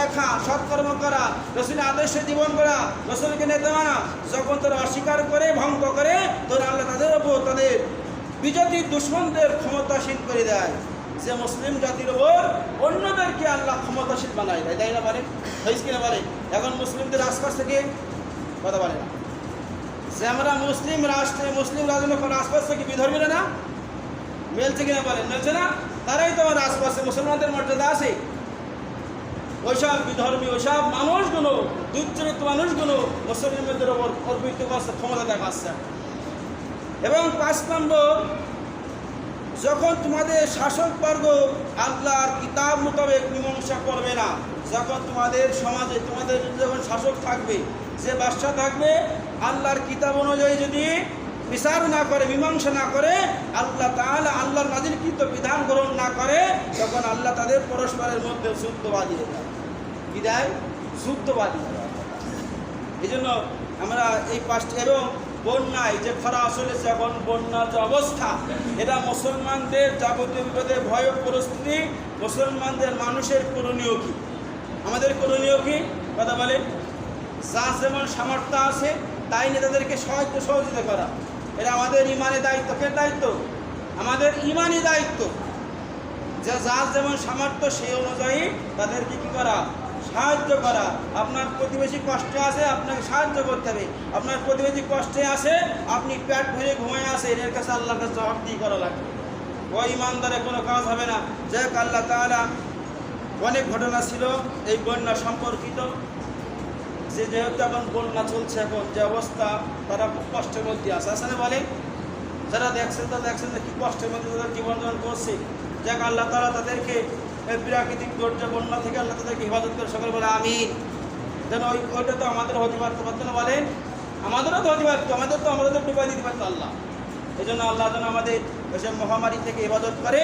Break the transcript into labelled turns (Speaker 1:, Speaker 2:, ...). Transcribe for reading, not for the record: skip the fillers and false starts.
Speaker 1: রাখা, সৎকর্ম করা, রসুলের আদর্শে জীবন করা, রসুলকে নেতা মানা, যখন তারা অস্বীকার করে ভঙ্গ করে তখন আল্লাহ তাদের ওপর তাদের বিজাতির দুশ্মনদের ক্ষমতাসীন করে দেয়। যে মুসলিম জাতির ওপর অন্যদেরকে আল্লাহ ক্ষমতাসীন বানায় দেয়, তাই না? বলে হয়েছে কিনা? বলে এখন মুসলিমদের আশপাশ থেকে কথা বলে না যে আমরা মুসলিম রাষ্ট্রে মুসলিম রাজনীতি কোনো আশপাশ থেকে বিধর্মীরা না মেলছে কিনা? বলেন মেলছে না? তারাই তো আমার আশপাশে মুসলমানদের মর্যাদা আছে। ওইসব বিধর্মী ওইসব মানুষগুলো, দুর্চরিত মানুষগুলো মুসলিমদের ওপর অর্পিত করছে, ক্ষমতা দেখাচ্ছে। এবং 5 নম্বর, যখন তোমাদের শাসকবর্গ আল্লাহর কিতাব মোতাবেক মীমাংসা করবে না, যখন তোমাদের সমাজে তোমাদের যখন শাসক থাকবে, যে বাদশা থাকবে, আল্লাহর কিতাব অনুযায়ী যদি বিচার না করে, মীমাংসা না করে, আল্লাহ তাআলা আল্লাহর নাজিলকৃত বিধান গ্রহণ না করে, তখন আল্লাহ তাদের পরস্পরের মধ্যে যুদ্ধ বাঁধিয়ে দেয়। বিদায় যুদ্ধ বাঁধিয়ে দেয়। এই জন্য আমরা এই 5টি, এবং বন্যায় যে খরা আসলে এখন বন্যার যে অবস্থা, এটা মুসলমানদের যাবতীয় বিপদে ভয় পরিস্থিতি, মুসলমানদের মানুষের করণীয় কী, আমাদের করণীয় কী? কথা বলে যার যেমন সামর্থ্য আছে তাই নেতাদেরকে সহযোগিতা করা, এটা আমাদের ইমানি দায়িত্ব। কে দায়িত্ব? আমাদের ইমানি দায়িত্ব। যে যার যেমন সামর্থ্য সেই অনুযায়ী তাদেরকে কী করা? সাহায্য করা। আপনার প্রতিবেশী কষ্টে আছে, আপনাকে সাহায্য করতে হবে। আপনার প্রতিবেশী কষ্টে আছে, আপনি পেট ভরে ঘুমায় আসেন, এর কাছে আল্লাহর কাছে জবাবদিহি করা লাগবে। ওই ইমানদারে কোনো কাজ হবে না। যাই হোক, আল্লাহ তাআলা অনেক ঘটনা ছিল এই বন্যা সম্পর্কিত, যে যেহেতু এখন বন্যা চলছে, এখন যে অবস্থা, তারা খুব কষ্টের মধ্যে আছে। আসলে বলে যারা দেখছেন যে কী কষ্টের মধ্যে তাদের জীবনযাপন করছে। যাক, আল্লাহ তাআলা তাদেরকে এই প্রাকৃতিক দুর্যোগ বন্যা থেকে আল্লাহ তাদেরকে হেফাজত করে, সকলে বলে আমিন। যেন ওইটা তো আমাদের হতে পারতো, পারতো না? বলেন আমাদেরও তো হতে পারতো, আমাদের ডুবাই দিতে পারতো আল্লাহ। এই জন্য আল্লাহ যেন আমাদের ওইসব মহামারী থেকে হেফাজত করে।